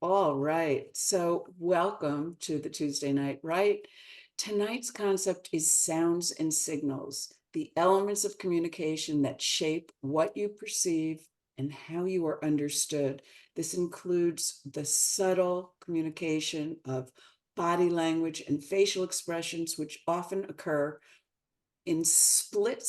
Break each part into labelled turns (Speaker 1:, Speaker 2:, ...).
Speaker 1: All right. So, welcome to the Tuesday Night Right. Tonight's concept is sounds and signals, the elements of communication that shape what you perceive and how you are understood. This includes the subtle communication of body language and facial expressions, which often occur in split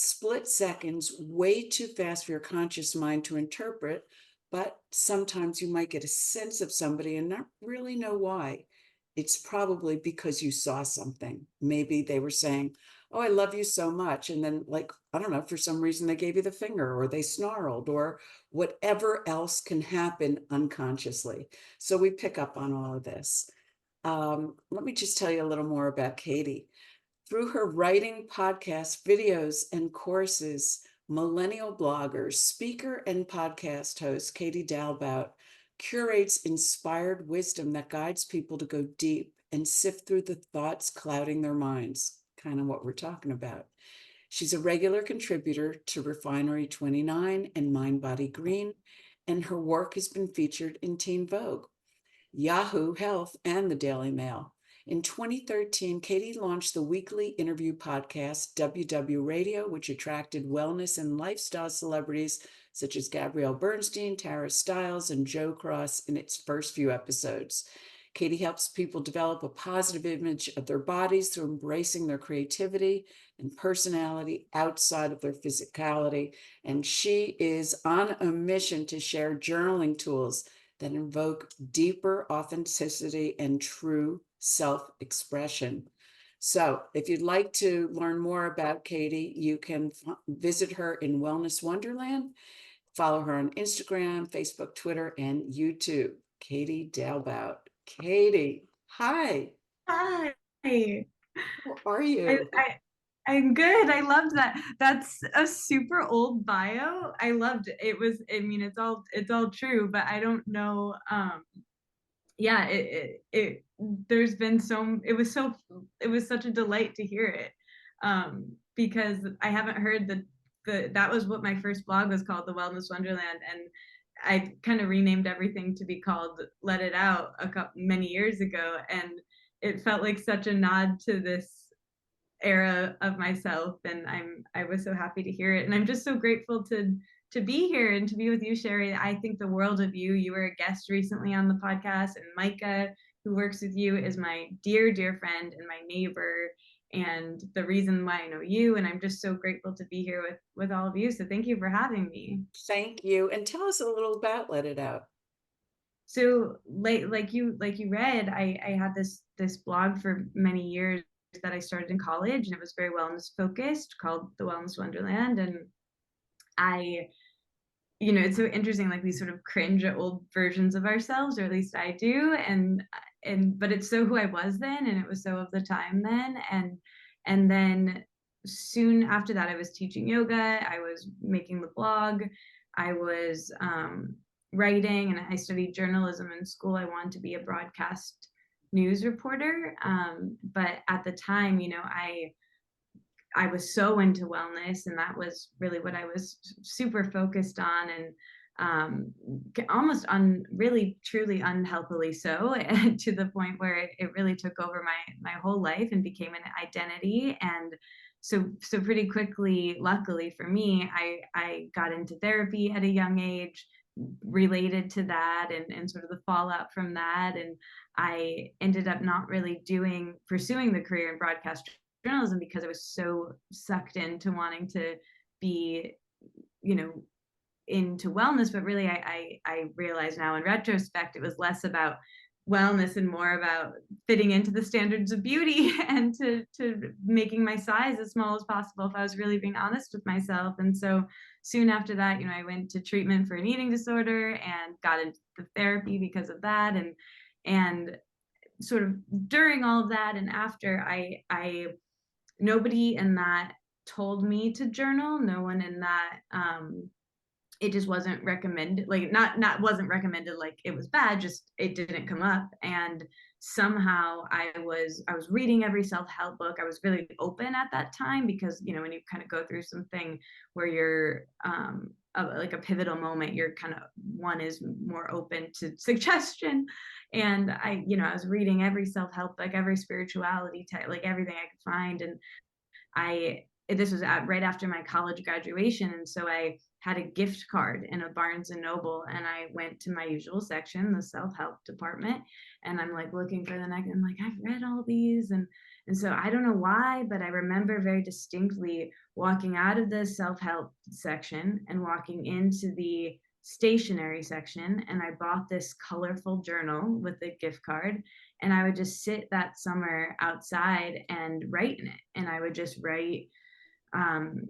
Speaker 1: seconds, way too fast for your conscious mind to interpret. But sometimes you might get a sense of somebody and not really know why. It's probably because you saw something. Maybe they were saying, "Oh, I love you so much." And then, like, I don't know, for some reason they gave you the finger or they snarled or whatever else can happen unconsciously. So we pick up on all of this. Let me just tell you a little more about Katie. Through her writing, podcasts, videos, and courses, millennial blogger, speaker, and podcast host Katie Dalebout curates inspired wisdom that guides people to go deep and sift through the thoughts clouding their minds, kind of what we're talking about. She's a regular contributor to Refinery 29 and Mind Body Green, and her work has been featured in Teen Vogue, Yahoo Health, and the Daily Mail. In 2013, Katie launched the weekly interview podcast WW Radio, which attracted wellness and lifestyle celebrities such as Gabrielle Bernstein, Tara Stiles, and Joe Cross in its first few episodes. Katie helps people develop a positive image of their bodies through embracing their creativity and personality outside of their physicality. And she is on a mission to share journaling tools that invoke deeper authenticity and true self-expression. So if you'd like to learn more about Katie, you can visit her in Wellness Wonderland. Follow her on Instagram, Facebook, Twitter, and YouTube. Katie Dalebout. Katie, hi.
Speaker 2: Hi. I,
Speaker 1: How are you?
Speaker 2: I I'm good. I loved that. That's a super old bio. I loved it. I mean, it's all true, but I don't know. Yeah, there's been it was such a delight to hear it. Because I haven't heard that was what my first blog was called, The Wellness Wonderland, and I kind of renamed everything to be called Let It Out many years ago, and it felt like such a nod to this era of myself, and I was so happy to hear it, and I'm just so grateful to be here and to be with you, Shari. I think the world of you. You were a guest recently on the podcast, and Micah, who works with you, is my dear friend and my neighbor, and the reason why I know you, and I'm just so grateful to be here with all of you. So thank you for having me.
Speaker 1: Thank you. And tell us a little about Let It Out.
Speaker 2: So like you read, I had this blog for many years that I started in college, and it was very wellness focused, called The Wellness Wonderland. And I, it's so interesting, like we sort of cringe at old versions of ourselves, or at least I do. And but it's so who I was then, and it was so of the time then. And then soon after that, I was teaching yoga, I was making the blog, I was writing, and I studied journalism in school. I wanted to be a broadcast news reporter. But at the time, I was so into wellness, and that was really what I was super focused on, and almost really truly unhealthily so, to the point where it really took over my whole life and became an identity. And so pretty quickly, luckily for me, I got into therapy at a young age related to that, and sort of the fallout from that. And I ended up not really pursuing the career in broadcast journalism because I was so sucked into wanting to be, you know, into wellness. But really, I realize now in retrospect, it was less about wellness and more about fitting into the standards of beauty and to making my size as small as possible, if I was really being honest with myself. And so soon after that, I went to treatment for an eating disorder and got into the therapy because of that. And sort of during all of that and after, I nobody in that told me to journal. No one in that, it just wasn't recommended, like not wasn't recommended like it was bad, just it didn't come up. And somehow I was reading every self-help book. I was really open at that time because when you kind of go through something where you're like a pivotal moment, you're kind of, one is more open to suggestion. And I was reading every self-help, like every spirituality type, like everything I could find. And this was right after my college graduation. And so I had a gift card in a Barnes and Noble, and I went to my usual section, the self-help department. And I'm like looking for the next, I'm like, I've read all these. And so I don't know why, but I remember very distinctly walking out of the self-help section and walking into the stationery section. And I bought this colorful journal with a gift card. And I would just sit that summer outside and write in it. And I would just write, um,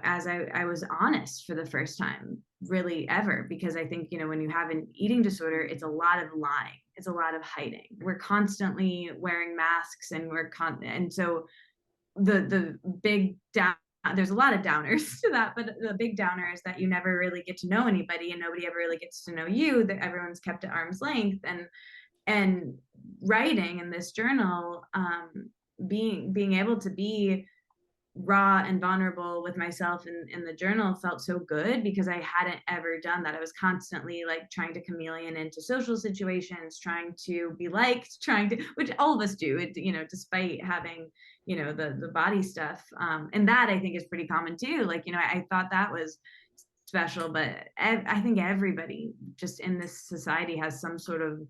Speaker 2: as I was honest for the first time, really ever, because I think, when you have an eating disorder, it's a lot of lying, it's a lot of hiding. We're constantly wearing masks, and and so the big down, there's a lot of downers to that, but the big downer is that you never really get to know anybody, and nobody ever really gets to know you, that everyone's kept at arm's length. And writing in this journal, being able to be raw and vulnerable with myself in the journal felt so good, because I hadn't ever done that. I was constantly like trying to chameleon into social situations, trying to be liked, trying to, which all of us do, despite having, the body stuff. And that I think is pretty common too. Like, I thought that was special, but I think everybody just in this society has some sort of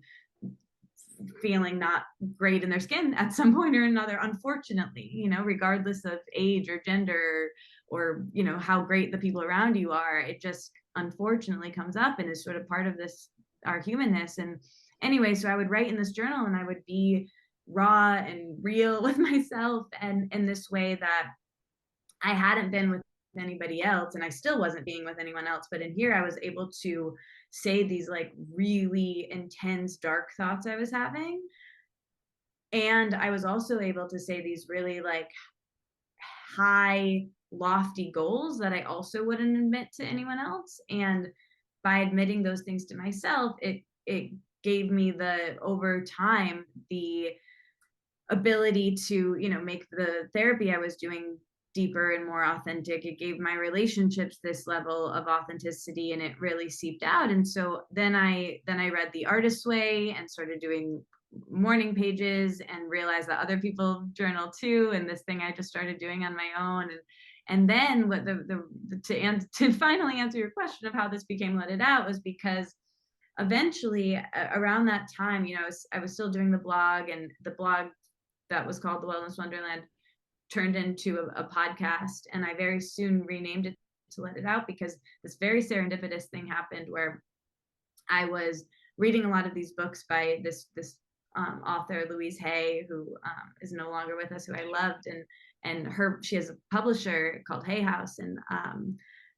Speaker 2: feeling not great in their skin at some point or another, unfortunately, regardless of age or gender, or how great the people around you are. It just unfortunately comes up and is sort of part of this, our humanness. And anyway, so I would write in this journal, and I would be raw and real with myself, and in this way that I hadn't been with anybody else, and I still wasn't being with anyone else. But in here, I was able to say these like really intense, dark thoughts I was having. And I was also able to say these really like high, lofty goals that I also wouldn't admit to anyone else. And by admitting those things to myself, it gave me over time, the ability to, make the therapy I was doing deeper and more authentic. It gave my relationships this level of authenticity, and it really seeped out. And so then I read The Artist's Way and started doing morning pages, and realized that other people journal too, and this thing I just started doing on my own. And then what to finally answer your question of how this became Let It Out, was because eventually, around that time, I was still doing the blog, and the blog that was called The Wellness Wonderland turned into a podcast. And I very soon renamed it to Let It Out, because this very serendipitous thing happened where I was reading a lot of these books by this author, Louise Hay, who is no longer with us, who I loved. And she has a publisher called Hay House. And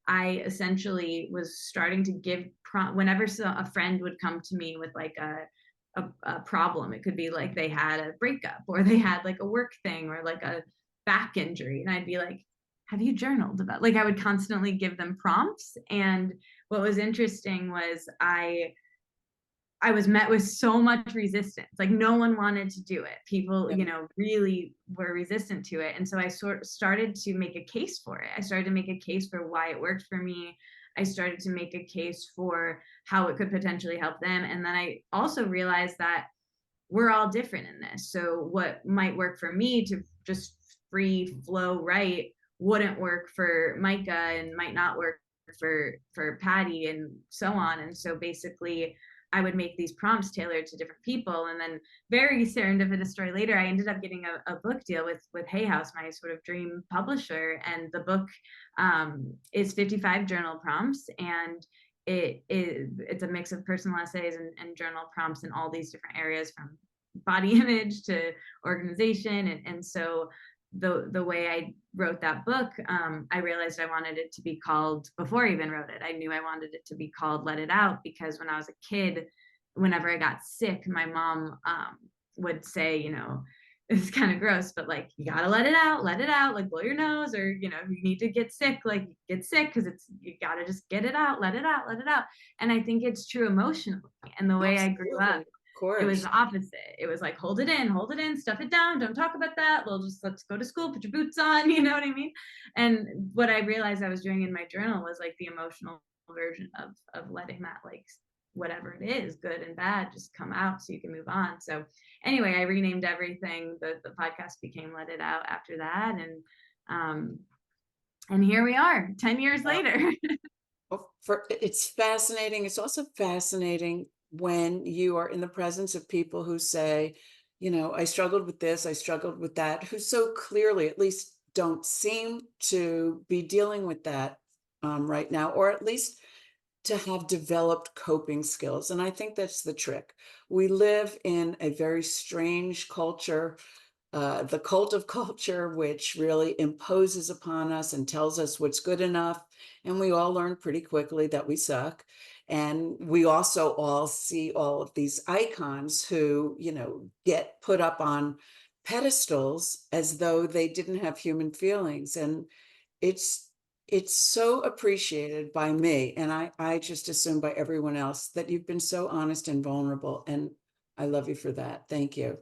Speaker 2: I essentially was starting to give whenever a friend would come to me with like a problem. It could be like they had a breakup, or they had like a work thing, or like a back injury. And I'd be like, have you journaled about, like, I would constantly give them prompts. And what was interesting was I was met with so much resistance. Like, no one wanted to do it. People, really were resistant to it. And so I sort of started to make a case for it. I started to make a case for why it worked for me. I started to make a case for how it could potentially help them. And then I also realized that we're all different in this. So what might work for me to just free flow write wouldn't work for Micah, and might not work for Patty, and so on. And so basically, I would make these prompts tailored to different people. And then, very serendipitous story later, I ended up getting a book deal with Hay House, my sort of dream publisher. And the book is 55 journal prompts, and it's a mix of personal essays and journal prompts in all these different areas, from body image to organization. And so the way I wrote that book, I realized I wanted it to be called, before I even wrote it, I knew I wanted it to be called Let It Out, because when I was a kid, whenever I got sick, my mom would say, it's kind of gross, but like, you gotta let it out, like blow your nose, or, you need to get sick, like get sick, because you gotta just get it out, let it out, let it out. And I think it's true emotionally. And the way I grew up,
Speaker 1: Absolutely. Of
Speaker 2: It was
Speaker 1: course.
Speaker 2: the opposite. It was like, hold it in, stuff it down, don't talk about that. Let's go to school, put your boots on, you know what I mean? And what I realized I was doing in my journal was like the emotional version of letting that, like, whatever it is, good and bad, just come out so you can move on. So anyway, I renamed everything. The podcast became Let It Out after that. And here we are 10 years later.
Speaker 1: Well, it's fascinating. It's also fascinating when you are in the presence of people who say, I struggled with this, I struggled with that, who so clearly, at least, don't seem to be dealing with that right now, or at least to have developed coping skills. And I think that's the trick. We live in a very strange culture, the cult of culture, which really imposes upon us and tells us what's good enough. And we all learn pretty quickly that we suck. And we also all see all of these icons who, get put up on pedestals as though they didn't have human feelings. And it's it's so appreciated by me, and I just assume by everyone else, that you've been so honest and vulnerable. And I love you for that. Thank you.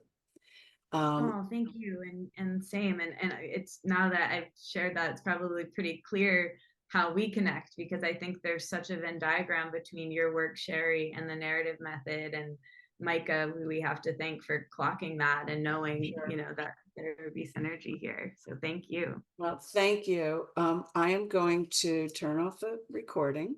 Speaker 1: Um,
Speaker 2: Oh, thank you. And same. And it's, now that I've shared that, it's probably pretty clear how we connect, because I think there's such a Venn diagram between your work, Shari, and the narrative method, and Micah, who we have to thank for clocking that and knowing,
Speaker 1: Sure.
Speaker 2: that there would be synergy here. So thank you.
Speaker 1: Well, thank you. I am going to turn off the recording.